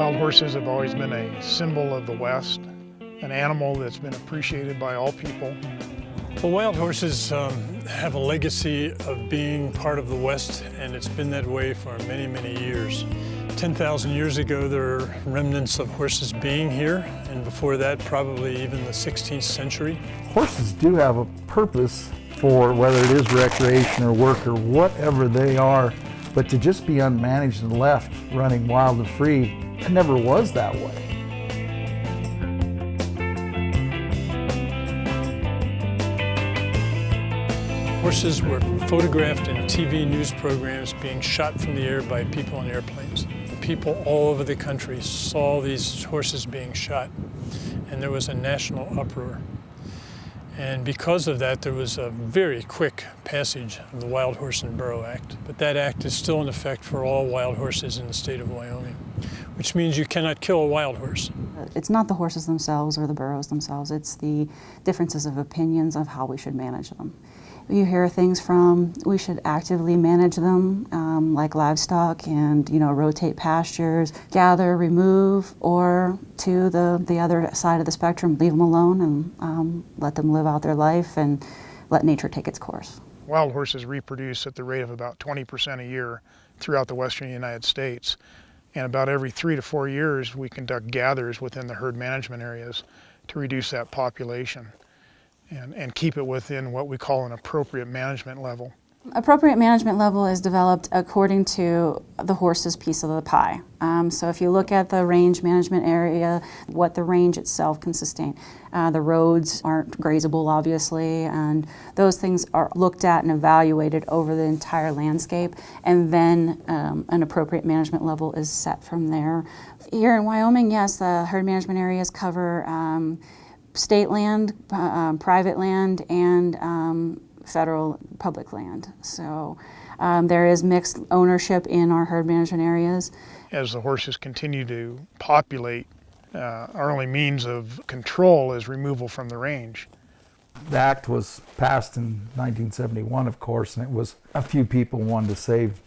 Wild horses have always been a symbol of the West, an animal that's been appreciated by all people. Well, wild horses have a legacy of being part of the West, and it's been that way for many, many years. 10,000 years ago, there are remnants of horses being here, and before that, probably even the 16th century. Horses do have a purpose for whether it is recreation or work or whatever they are, but to just be unmanaged and left running wild and free, it never was that way. Horses were photographed in TV news programs being shot from the air by people on airplanes. People all over the country saw these horses being shot, and there was a national uproar. And because of that, there was a very quick passage of the Wild Horse and Burro Act. But that act is still in effect for all wild horses in the state of Wyoming, which means you cannot kill a wild horse. It's not the horses themselves or the burros themselves, it's the differences of opinions of how we should manage them. You hear things from, we should actively manage them like livestock and, rotate pastures, gather, remove, or to the other side of the spectrum, leave them alone and let them live out their life and let nature take its course. Wild horses reproduce at the rate of about 20% a year throughout the western United States. And about every 3 to 4 years, we conduct gathers within the herd management areas to reduce that population and keep it within what we call an appropriate management level. Appropriate management level is developed according to the horse's piece of the pie. So if you look at the range management area, what the range itself can sustain. The roads aren't grazable, obviously, and those things are looked at and evaluated over the entire landscape, and then an appropriate management level is set from there. Here in Wyoming, yes, the herd management areas cover state land, private land, and federal public land. So there is mixed ownership in our herd management areas. As the horses continue to populate, our only means of control is removal from the range. The act was passed in 1971, of course, and it was a few people wanted to save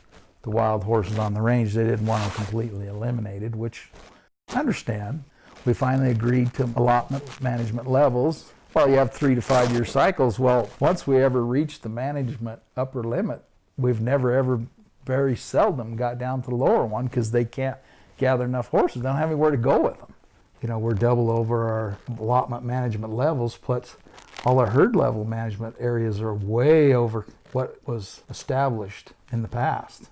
the wild horses on the range. They didn't want them completely eliminated, which I understand. We finally agreed to allotment management levels. Well, you have 3 to 5 year cycles. Well, once we ever reached the management upper limit, we've never ever, very seldom got down to the lower one because they can't gather enough horses. They don't have anywhere to go with them. We're double over our allotment management levels, plus all our herd level management areas are way over what was established in the past.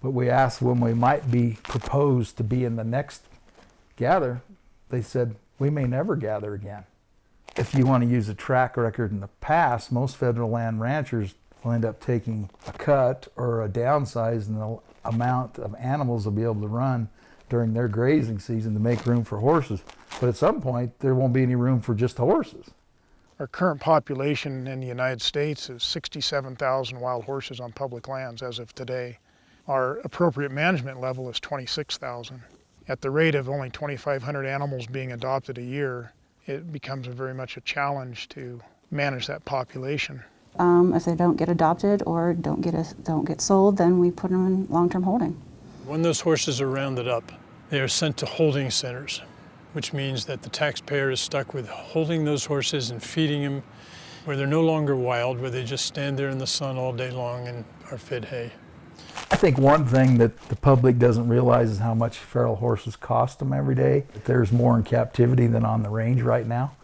But we asked when we might be proposed to be in the next gather. They said, we may never gather again. If you want to use a track record in the past, most federal land ranchers will end up taking a cut or a downsize in the amount of animals they'll be able to run during their grazing season to make room for horses. But at some point, there won't be any room for just horses. Our current population in the United States is 67,000 wild horses on public lands as of today. Our appropriate management level is 26,000. At the rate of only 2,500 animals being adopted a year, it becomes very much a challenge to manage that population. If they don't get adopted or don't get sold, then we put them in long-term holding. When those horses are rounded up, they are sent to holding centers, which means that the taxpayer is stuck with holding those horses and feeding them where they're no longer wild, where they just stand there in the sun all day long and are fed hay. I think one thing that the public doesn't realize is how much feral horses cost them every day. There's more in captivity than on the range right now.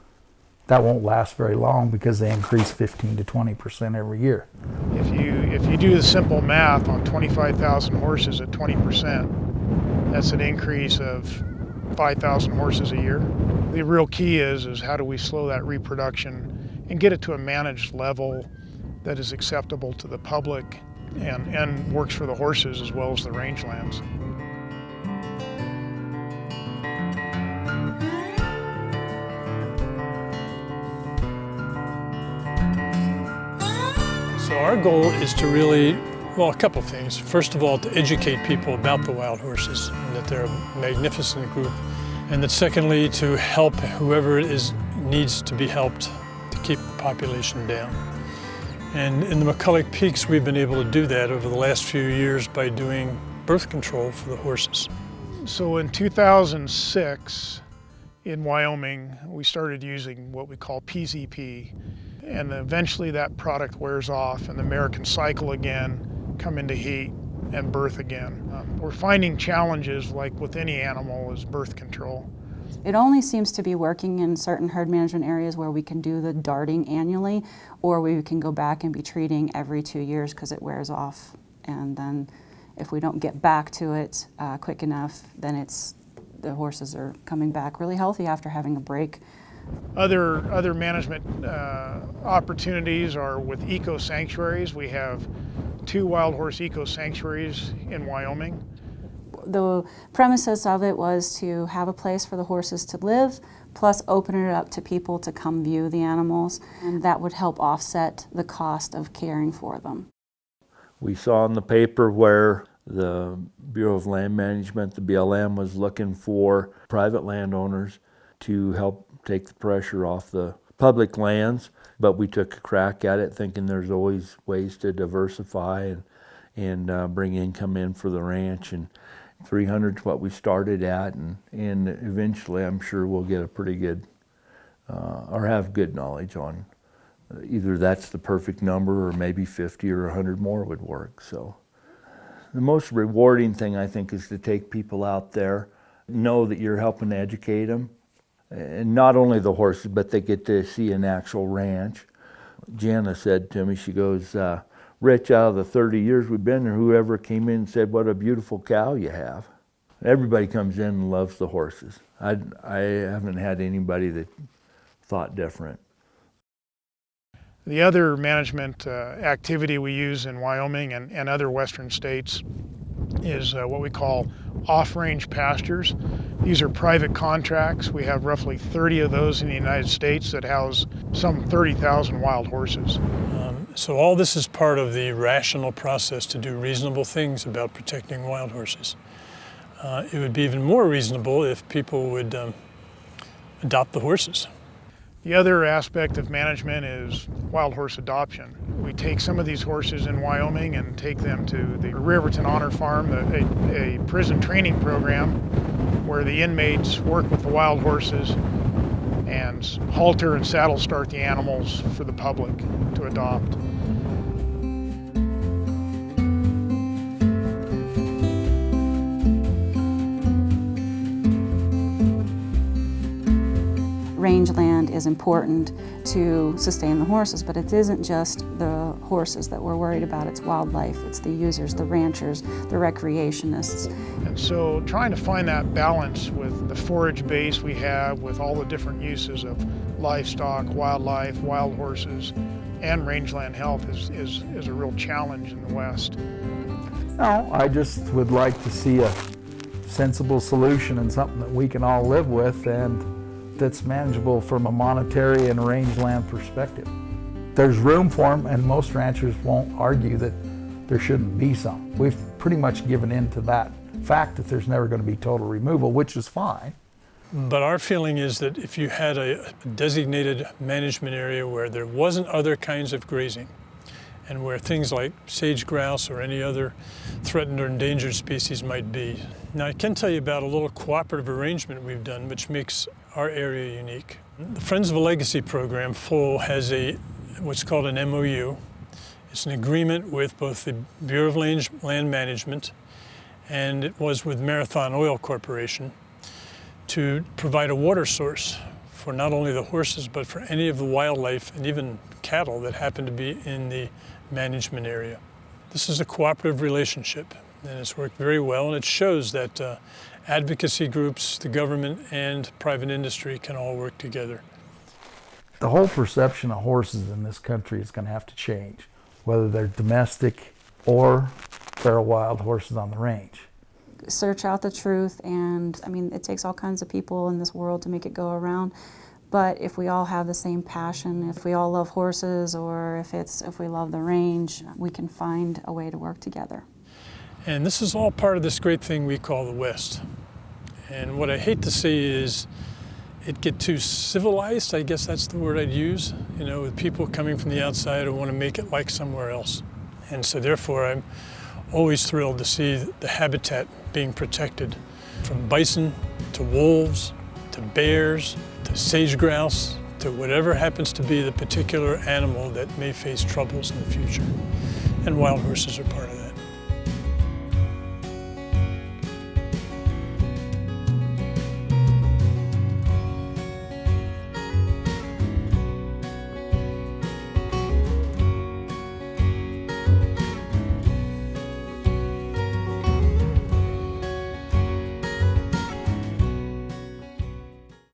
That won't last very long because they increase 15 to 20% every year. If you do the simple math on 25,000 horses at 20%, that's an increase of 5,000 horses a year. The real key is how do we slow that reproduction and get it to a managed level that is acceptable to the public and works for the horses as well as the rangelands. So our goal is to really, a couple things. First of all, to educate people about the wild horses and that they're a magnificent group. And that secondly, to help whoever needs to be helped to keep the population down. And in the McCulloch Peaks, we've been able to do that over the last few years by doing birth control for the horses. So in 2006, in Wyoming, we started using what we call PZP, and eventually that product wears off and the mare can cycle again, come into heat, and birth again. We're finding challenges, like with any animal, is birth control. It only seems to be working in certain herd management areas where we can do the darting annually, or we can go back and be treating every 2 years because it wears off. And then if we don't get back to it quick enough, then the horses are coming back really healthy after having a break. Other management opportunities are with eco sanctuaries. We have 2 wild horse eco sanctuaries in Wyoming. The premises of it was to have a place for the horses to live, plus open it up to people to come view the animals, and that would help offset the cost of caring for them. We saw in the paper where the Bureau of Land Management, the BLM, was looking for private landowners to help take the pressure off the public lands, but we took a crack at it thinking there's always ways to diversify and bring income in for the ranch. And 300 is what we started at, and eventually I'm sure we'll get a pretty good, or have good knowledge on either that's the perfect number or maybe 50 or 100 more would work. So the most rewarding thing I think is to take people out there, know that you're helping to educate them, and not only the horses, but they get to see an actual ranch. Jana said to me, she goes, Rich, out of the 30 years we've been there, whoever came in and said, what a beautiful cow you have. Everybody comes in and loves the horses. I haven't had anybody that thought different. The other management activity we use in Wyoming and other western states is what we call off-range pastures. These are private contracts. We have roughly 30 of those in the United States that house some 30,000 wild horses. So all this is part of the rational process to do reasonable things about protecting wild horses. It would be even more reasonable if people would adopt the horses. The other aspect of management is wild horse adoption. We take some of these horses in Wyoming and take them to the Riverton Honor Farm, a prison training program where the inmates work with the wild horses and halter and saddle start the animals for the public to adopt. Rangeland is important to sustain the horses, but it isn't just the horses that we're worried about, it's wildlife, it's the users, the ranchers, the recreationists. And so trying to find that balance with the forage base we have, with all the different uses of livestock, wildlife, wild horses, and rangeland health is a real challenge in the West. No, I just would like to see a sensible solution and something that we can all live with and that's manageable from a monetary and rangeland perspective. There's room for them, and most ranchers won't argue that there shouldn't be some. We've pretty much given in to that fact that there's never going to be total removal, which is fine. But our feeling is that if you had a designated management area where there wasn't other kinds of grazing, and where things like sage grouse or any other threatened or endangered species might be. Now, I can tell you about a little cooperative arrangement we've done which makes our area unique. The Friends of a Legacy program, FOAL, has what's called an MOU. It's an agreement with both the Bureau of Land Management and it was with Marathon Oil Corporation to provide a water source for not only the horses but for any of the wildlife and even cattle that happen to be in the management area. This is a cooperative relationship and it's worked very well, and it shows that advocacy groups, the government, and private industry can all work together. The whole perception of horses in this country is going to have to change, whether they're domestic or feral wild horses on the range. Search out the truth, and I mean, it takes all kinds of people in this world to make it go around. But if we all have the same passion, if we all love horses, or if we love the range, we can find a way to work together. And this is all part of this great thing we call the West. And what I hate to see is it get too civilized, I guess that's the word I'd use, you know, with people coming from the outside who want to make it like somewhere else. And so therefore I'm always thrilled to see the habitat being protected for from bison to wolves to bears to sage grouse to whatever happens to be the particular animal that may face troubles in the future. And wild horses are part of that.